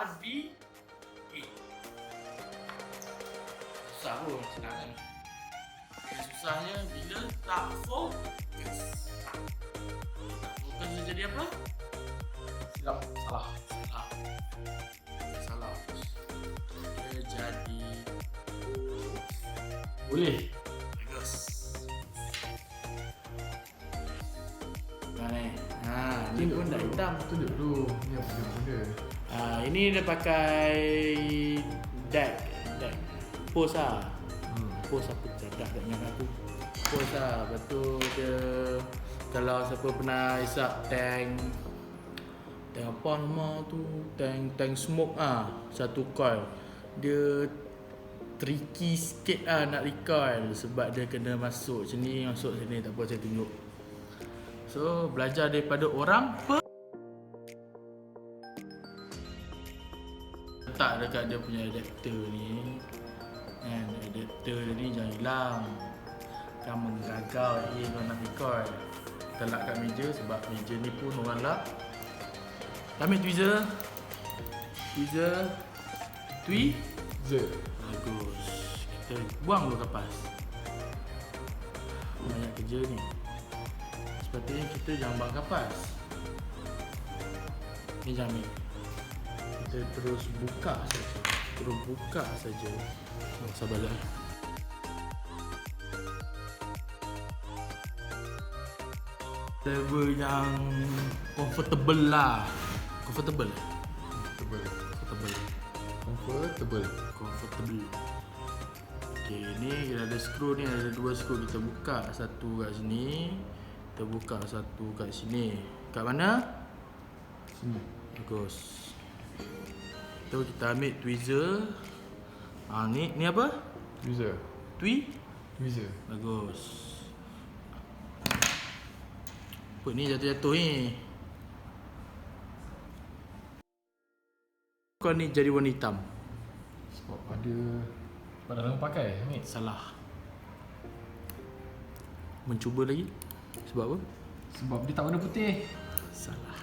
A, B, A. Susah pun, senang kan? Yang susahnya bila tak fokus. Tak fokus dia jadi apa? Silap. Salah. Salah. Salah. Dia jadi Boleh. bagus. Ni pun dah hitam. Tunjuk dulu. Ni apa benda? Ini dia pakai deck post lah. Post apa dah ingat aku. Post lah. Lepas tu dia kalau siapa pernah isap tank apa nama tu, tank smoke satu coil. Dia tricky sikit nak recoil sebab dia kena masuk sini, masuk sini. Tak apa, saya tunjuk. So belajar daripada orang letak dekat dia punya adapter ni. Kan, adapter ni jangan hilang. Kan menggagau lagi kalau nak recoil. Kita lak kat meja sebab meja ni pun orang lak. Ambil tweezer. Bagus. Kita buang dulu kapas. Banyak kerja ni. Sepatutnya kita jangan buang kapas. Ni jangan ambil. Kita terus buka saja. Sabarlah. Level yang comfortable lah. Comfortable. Okay, ni kita ada skru ni, ada dua skru. Kita buka satu kat sini, kita buka satu kat sini. Kat mana? Sini. Bagus. Tu kita ambil tweezer. Ni apa? Tweezer. Bagus. Apa ni jatuh-jatuh ni? Kau ni jadi warna hitam. Sebab ada pada orang pakai ni. Salah. Mencuba lagi. Sebab apa? Sebab dia tak warna putih. Salah.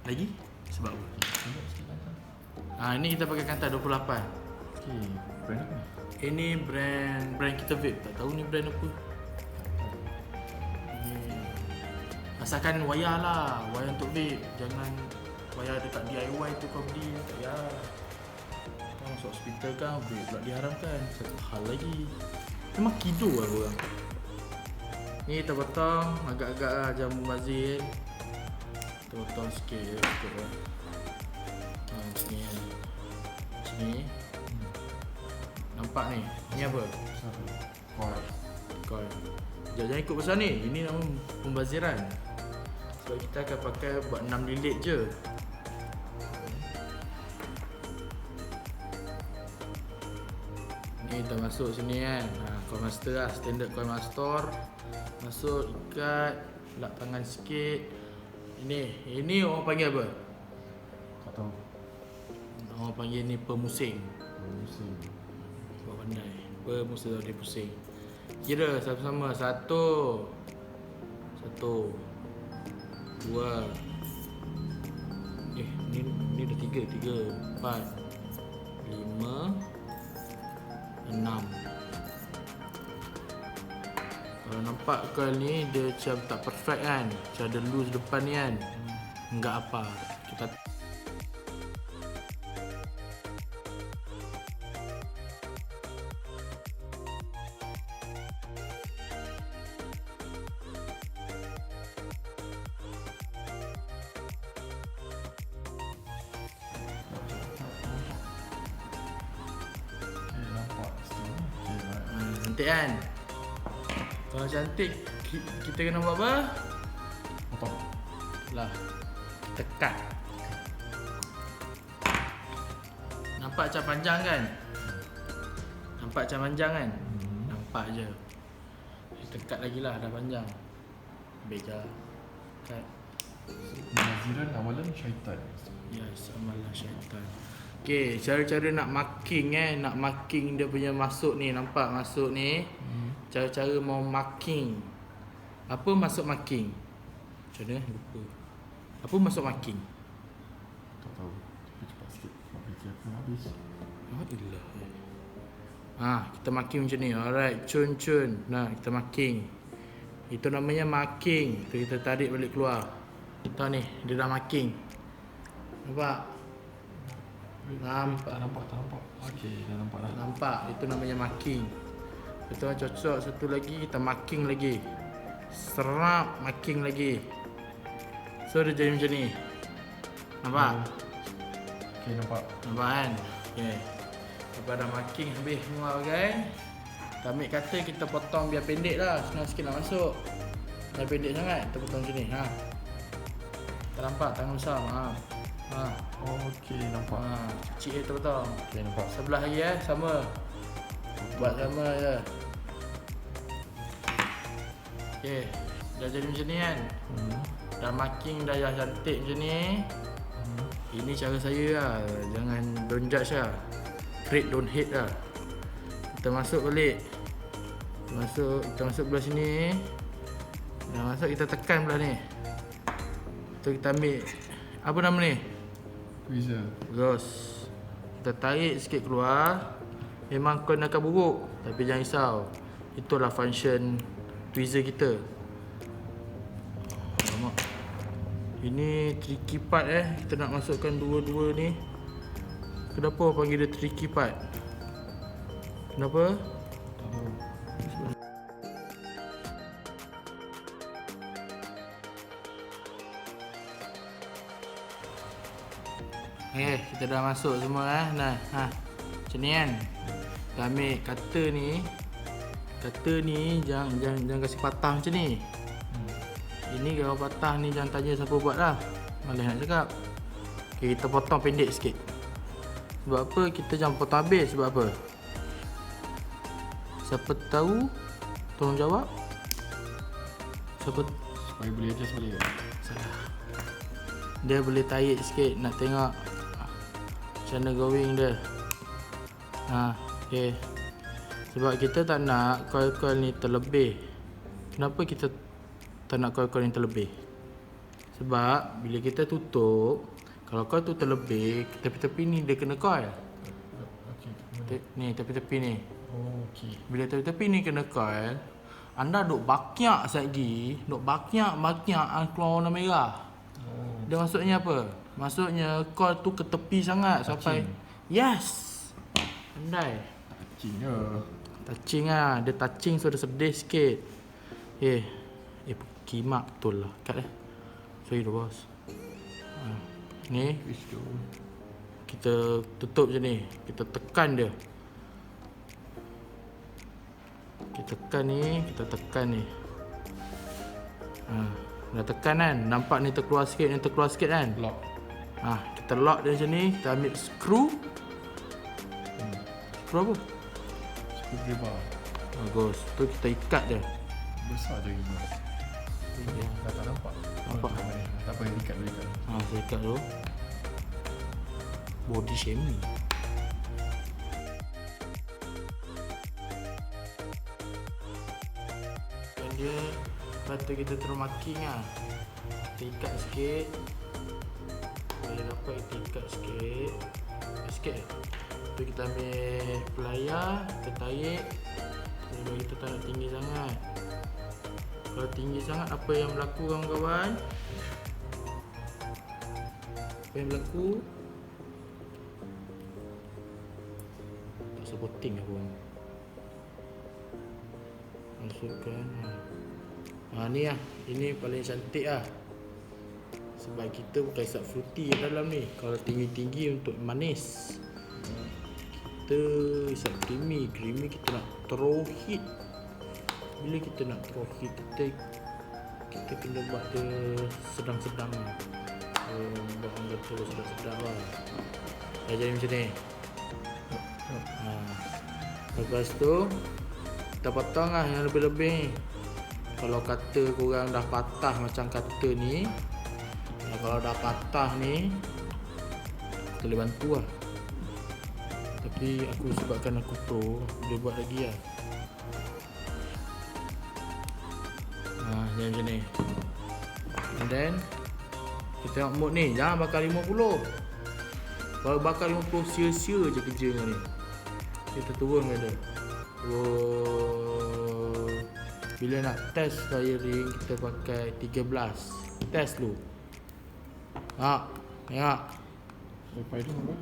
Lagi? Sebab apa? Ni kita pakai kantar 28. Okey, brand apa ni? Ini brand kita vape. Tak tahu ni brand apa. Asalkan wayar lah. Wayar untuk vape. Jangan wayar dekat DIY tu kau beli. Tak payah. Kau masuk hospital kan vape pula diharamkan. Satu hal lagi. Memang kido lah korang. Ni kita potong agak-agak lah jamu bazir. Kita potong sikit je. Cukup lah. Sini kan. Sini. Nampak ni? Ni apa? Coil. Jangan ikut pasal ni. Ini nama pembaziran. Sebab kita akan pakai buat 6 lilit je. Ni kita masuk sini kan. Coil master lah. Standard coil master. Masuk, ikat. Lap tangan sikit. Ini orang panggil apa? Tak tahu. Orang panggil ni pemusing. Sebab pandai. Pemusing dia pusing. Kira sama-sama. Satu, dua. Ni dah tiga. 4, 5, 6. Kalau nampak coil ni dia macam tak perfect kan. Macam ada loose depan ni kan. Enggak apa. Kita cantik kan. Kalau cantik kita kena buat apa? Potong. Lah, kita cut. Nampak macam panjang kan? Nampak je. Kita cut lagi lah, dah panjang. Beja. Cut. Pembaziran awalan syaitan. Yes, amalan syaitan. Okay, cara-cara nak marking nak marking dia punya masuk ni. Nampak masuk ni? Cara-cara mau marking. Apa masuk marking? Macam mana? Lupa. Apa masuk marking? Tak tahu. Tapi cepat sikit. Nak fikir aku habis. Kita marking macam ni. Alright, cun. Nah, kita marking. Itu namanya marking. Tu kita tarik balik keluar. Tahu ni, dia dah marking. Nampak? Tak nampak. Okey, dah nampak dah. Nampak? Itu namanya marking. Kita cocok satu lagi, kita marking lagi. Serap, marking lagi. So dia jadi macam ni. Nampak? Okey, nampak. Nampak kan? Okay. Lepas dah marking habis semua guys. Kita ambil kata kita potong biar pendek lah. Senang sikit nak masuk. Dah pendek sangat, kita potong macam ni. Tak nampak tangan besar. Okey, nampak. Kecil kita potong. Okey, nampak. Sebelah lagi sama. Buat sama je. Okay. Dah jadi macam ni kan. Dah marking dah cantik macam ni. Ini cara saya lah. Jangan don't judge lah. Create don't hate lah. Kita masuk balik. Kita masuk belah sini. Dah masuk, kita tekan belah ni. Tu kita ambil apa nama ni? Tweezer. Terus kita tarik sikit keluar. Memang coin akan buruk, tapi jangan risau. Itulah function tweezer kita. Alamak. Ini tricky part Kita nak masukkan dua-dua ni. Kenapa orang panggil dia tricky part? Kenapa? Tak tahu. Kita dah masuk semua Nah, macam ni kan. Kita ambil kata ni. Kata ni jangan kasi patah macam ni. Ini kalau patah ni jangan tanya siapa buat lah. Malas nak cakap. Okay, kita potong pendek sikit. Sebab apa kita jangan potong habis? Sebab apa? Siapa tahu? Tolong jawab. Supaya boleh adjust balik ke? Salah. Dia boleh tarik sikit. Nak tengok macam mana going dia. Okay. Sebab kita tak nak coil-coil ni terlebih. Kenapa kita tak nak coil-coil ni terlebih? Sebab bila kita tutup, kalau coil tu terlebih, tepi-tepi ni dia kena coil. Okey. Ni tepi-tepi ni. Okey. Bila tepi-tepi ni kena coil, anda duk bakyak lagi, duk bakyak keluar warna merah. Dia maksudnya apa? Maksudnya coil tu ke tepi sangat sampai yes. Pandai. Touching je. Touching lah. Dia touching so dia sedih sikit. Kimak betul lah. Cut Sorry tu bos. Ni kita tutup je ni. Kita tekan dia. Kita tekan ni. Dah tekan kan. Nampak ni terkeluar sikit kan. Lock. Kita lock dia macam ni. Kita ambil screw. Screw apa? Screwdriver. Bagus. Tu kita ikat dia. Besar je ni. Dah tak nampak. Nampak? Tak apa, ikat dulu ikat. Saya ikat dulu. Body shaming. Dan dia patut kita terus marking lah. Kita ikat sikit. Kalau dapat kita ikat sikit. Sikit je. Tu kita ambil pelayar, kita tarik. Kalau kita tak nak tinggi sangat. Kalau tinggi sangat, apa yang berlaku kawan-kawan? Apa yang berlaku? Tak supporting aku. Masukkan. Ni lah. Ini paling cantik lah. Sebab kita pakai sub fruity dalam ni. Kalau tinggi-tinggi untuk manis. Kita isap creamy kita nak throw heat. Bila kita nak throw heat, kita kena buat dia sedang-sedang lah. Buat orang kata sedang-sedang lah. Dah jadi macam ni. Lepas tu kita potong lah yang lebih-lebih. Kalau kata korang dah patah macam kata ni, kalau dah patah ni, kita boleh bantu lah. Tapi aku sebabkan aku pro, dia buat lagi lah. Macam ni. And then Kita tengok mood ni, jangan bakar 50. Kalau bakar 50 sia-sia je kerja dengan ni. Kita turun dia. Bila nak test wiring kita pakai 13. Test dulu. Tengok. Firing apa?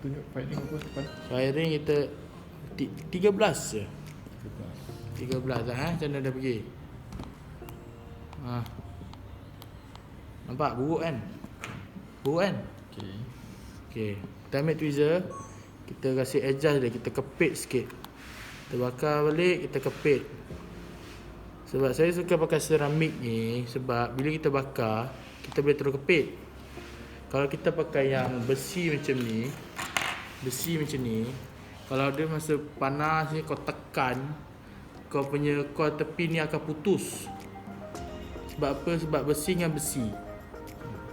Tunjuk firing apa depan? Wiring kita 13 je. 13 dah macam mana dah pergi. Nampak buruk kan? Okey. Kita ambil tweezer, kita kasih adjust dia, kita kepit sikit. Kita bakar balik, kita kepit. Sebab saya suka pakai seramik ni sebab bila kita bakar, kita boleh terus kepit. Kalau kita pakai yang besi macam ni, kalau dia masa panas ni kau tekan, kau punya kau tepi ni akan putus. Sebab apa? Sebab besi dengan besi.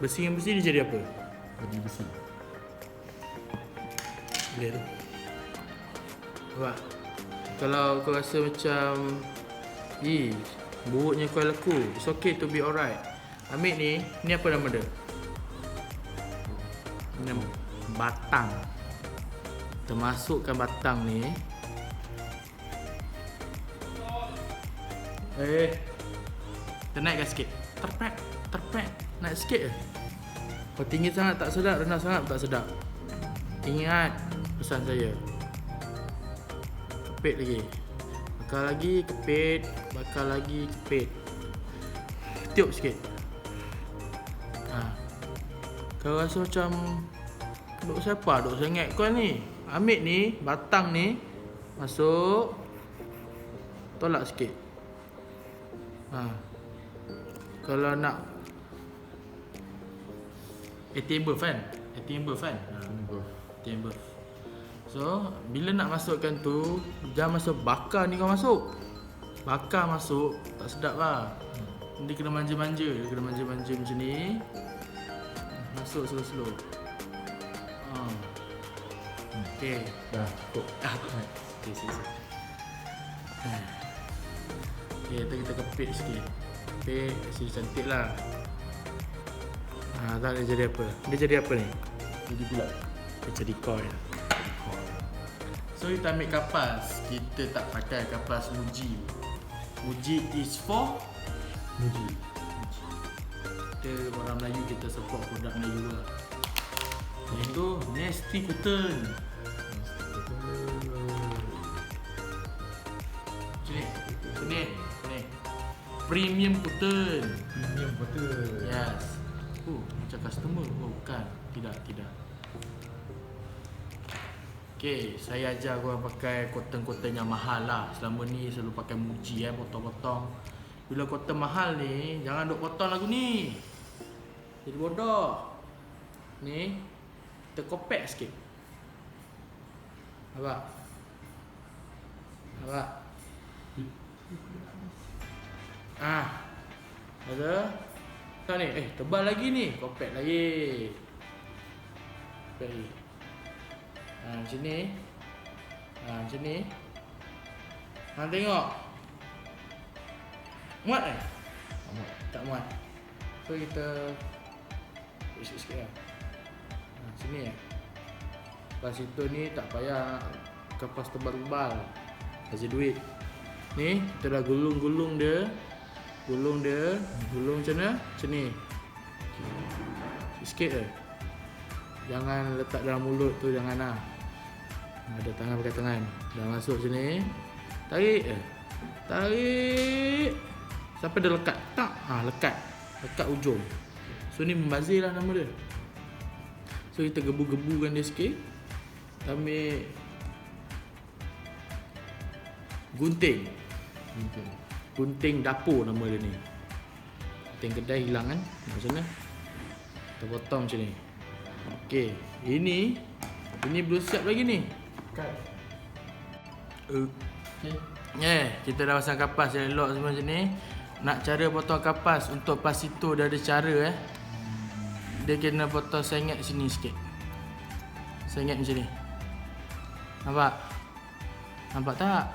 Besi dengan besi dia jadi apa? Jadi besi. Boleh tu. Nampak? Kalau kau rasa macam buruknya coil aku, it's okay to be alright. Ambil ni apa nama dia? Ni batang. Kita masukkan batang ni. Kita naikkan sikit. Terpek. Naik sikit je. Kalau tinggi sangat tak sedap, rendah sangat tak sedap. Ingat pesan saya. Kepit lagi. Bakar lagi, kepit. Bakar lagi, kepit. Tiup sikit. Kau rasa macam duk siapa? Duk sengit kau ni. Ambil ni, batang ni, masuk. Tolak sikit. Kalau nak ATM buff kan? ATM buff. So, bila nak masukkan tu, jangan masuk bakar ni kau masuk. Bakar masuk, tak sedap lah. Dia kena manja-manja. Macam ni. Masuk slow-slow. Okay. Dah cukup. Okay, kita kepit sikit. Kepit, kasi cantik lah. Tak dia jadi apa? Dia jadi apa ni? Jadi bulat. Dia jadi coil. So kita ambil kapas. Kita tak pakai kapas Muji. Muji is for Muji. Kita orang Melayu, kita support produk Melayu lah. Iaitu Nasty Cotton. Sini. Premium Cotton. Yes. Macam customer. Bukan. Tidak. Okay, saya ajar korang pakai cotton yang mahal lah. Selama ni selalu pakai Muji potong-potong. Bila cotton mahal ni, jangan duk potong lagu ni. Jadi bodoh. Ni, kita kopek sikit. Nampak? Ada? Tahu ni? Tebal lagi ni. Kopek lagi. Macam ni. Macam ni. Tengok. Muat kan? Tak muat. So kita sikit-sikit lah. Macam ni. Lepas itu ni tak payah kapas tebal-tebal. Kasih duit. Ni kita dah gulung dia. Gulung macam mana? Macam ni. Sikit je. Jangan letak dalam mulut tu, jangan lah. Ada tangan, pakai tangan. Dah masuk sini. Tarik. Sampai dia lekat. Tak. Lekat ujung. So ni membazir lah nama dia. So kita gebu-gebukan dia sikit. Ambil gunting dapur nama dia ni. Gunting kedai hilang kan? Macam mana? Kita potong macam ni. Okey, ini belum siap lagi ni. Kita dah pasang kapas yang lock semua macam ni. Nak cara potong kapas untuk pas itu dah ada cara Dia kena potong sengit sini sikit. Sengit macam ni. Nampak tak?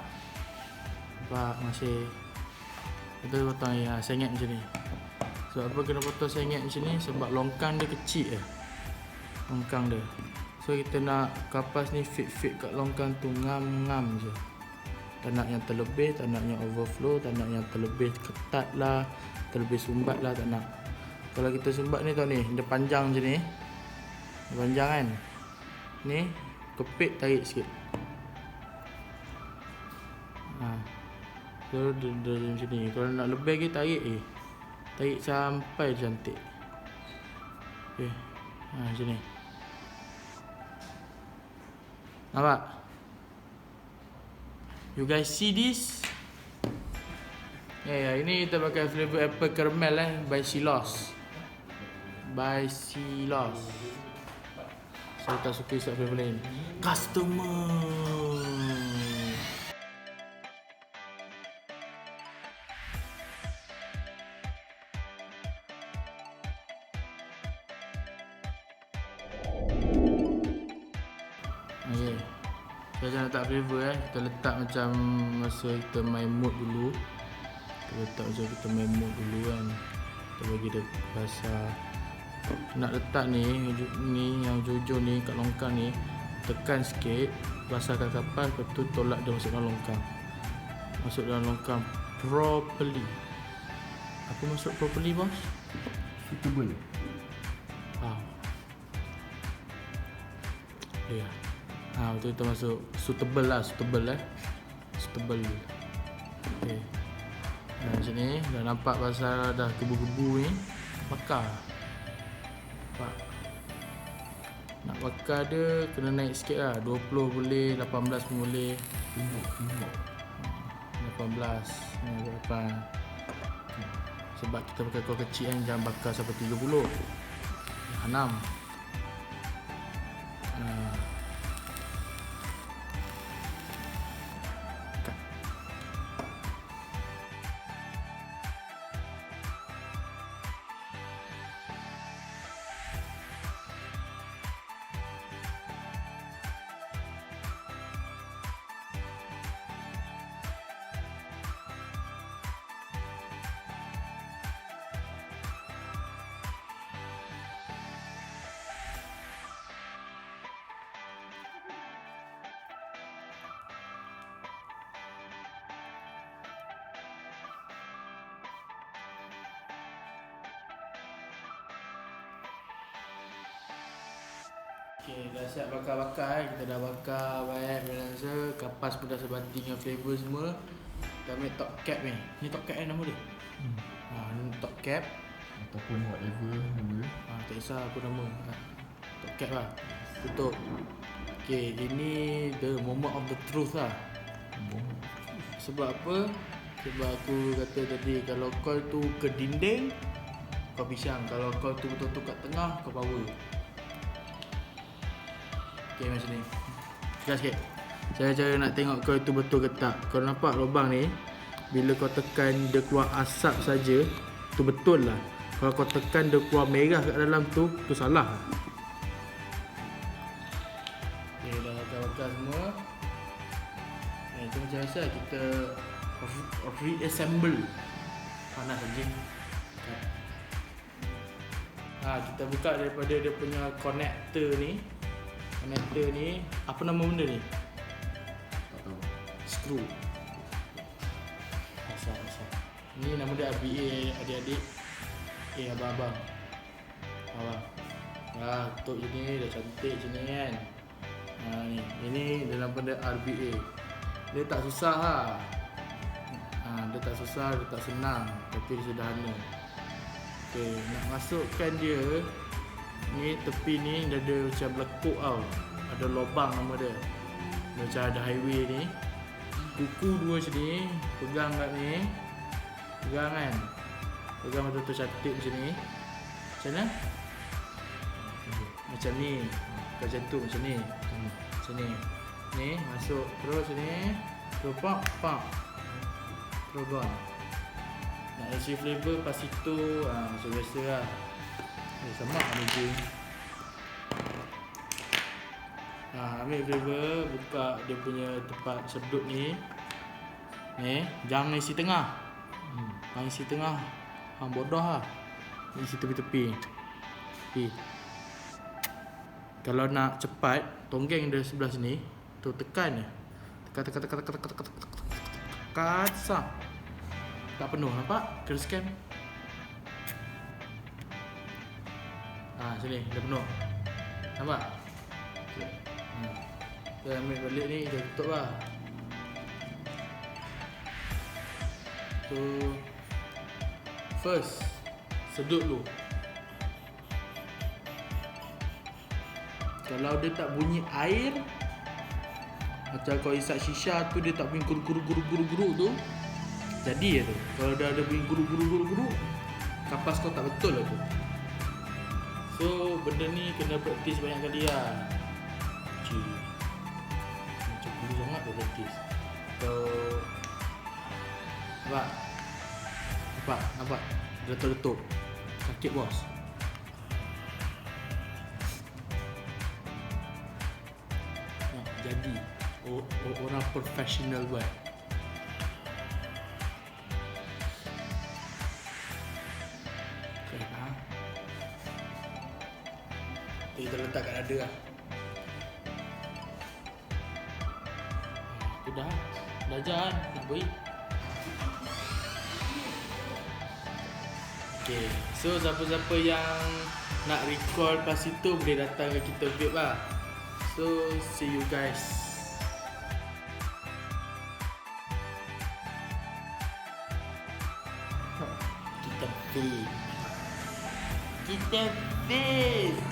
Nampak masih. Kita potong sengit macam ni. Sebab apa kenapa tu saya ingat macam ni? Sebab longkang dia kecil longkang dia. So kita nak kapas ni fit kat longkang tu, ngam je. Tak nak yang terlebih, tak nak yang overflow, tak nak yang terlebih ketat lah, terlebih sumbat lah, tak nak. Kalau kita sumbat ni tau ni, dia panjang je ni. Dia panjang kan. Ni kepit, tarik sikit. So dia macam ni. Kalau nak lebih lagi tarik tarik sampai cantik. Okay. Macam ni. Nampak? You guys see this? Ini kita pakai flavor apple caramel by Silos. Saya tak suka isap flavor lain. Customer. Okay. Saya nak letak flavor kita letak macam masa kita main mood dulu. Kita letak macam kita main mood dulu kan. Kita bagi dia basah. Nak letak ni yang hujung ni kat longkang ni, tekan sikit, basahkan kapas, lepas tu tolak dia masuk dalam longkang. Masuk dalam longkang properly. Apa maksud properly, bos? Suitable. Ya. Betul kita masuk suitable. Suitable. Okey. Macam ni dah nampak pasal dah gebu-gebu ni, bakar. Nak bakar dia kena naik sikit lah. 20 boleh, 18 pun boleh. 18 ni berapa? Sebab kita pakai kol kecil kan, jangan bakar sampai 30. 6. Okay, dah siap bakar-bakar. Kita dah bakar banyak balancer. Kapas pun dah sebati dengan flavor semua. Kita ambil top cap ni. Ni top cap nama dia? Ni top cap ataupun whatever nama. Tak kisah apa nama. Top cap lah. Tutup. Okay, ini the moment of the truth lah. Sebab apa? Sebab aku kata tadi, kalau call tu ke dinding, kau pisang. Kalau call tu betul-betul kat tengah, kau power. Okay, macam ni. Sekejap sikit. Saya cara nak tengok kau itu betul ke tak. Kau nampak lubang ni, bila kau tekan dia keluar asap saja, tu betul lah. Kalau kau tekan dia keluar merah kat dalam tu salah. Okay, dah bakar semua. Itu macam biasa kita reassemble. Panas anjing. Kita buka daripada dia punya connector ni. Connector ni, apa nama benda ni? Tak tahu. Screw. Asal. Ni nama dia RBA adik-adik. Abang-abang. Tutup je ni, dah cantik je ni kan. Ni. Ini dalam benda RBA. Dia tak susah lah. Dia tak susah, dia tak senang. Tapi dia sederhana. Okay, nak masukkan dia. Ni tepi ni dia ada macam lekuk tau. Ada lubang nama dia. Dia macam ada highway ni. Kuku dua macam ni. Pegang kat ni. Pegang kan. Pegang betul-betul cantik macam ni. Macam mana? Macam ni. Macam tu macam ni. Macam ni. Ni masuk terus ni. Terus pak. Terus gone. Nak isi flavor pas itu macam biasa lah. Sama ni je. Ambil flavor, buka dia punya tempat sedut ni. Jangan isi tengah. Jangan isi tengah. Bodoh lah. isi tepi-tepi. Kalau nak cepat, tonggeng dari sebelah sini, tu tekan je. Tekan sah. Tak penuh, nampak? Kena scan. Sini, dah penuh. Nampak? Kita ambil balik ni, kita tutup lah. So, first, sedut dulu. Kalau dia tak bunyi air, macam kau isap shisha tu dia tak bunyi guru-guru tu, jadi tu. Kalau dah ada bunyi guru-guru, kapas kau tak betul lah tu. So benda ni kena praktis banyak kali lah. Macam guru sangat dia praktis. So Nampak? Letup-letup. Sakit bos. Jadi orang profesional buat. Kita letak kat dada lah. Dah jalan nak beri. Okay, so siapa-siapa yang nak recall pas itu boleh datang ke kita vape lah. So see you guys. Kita vape.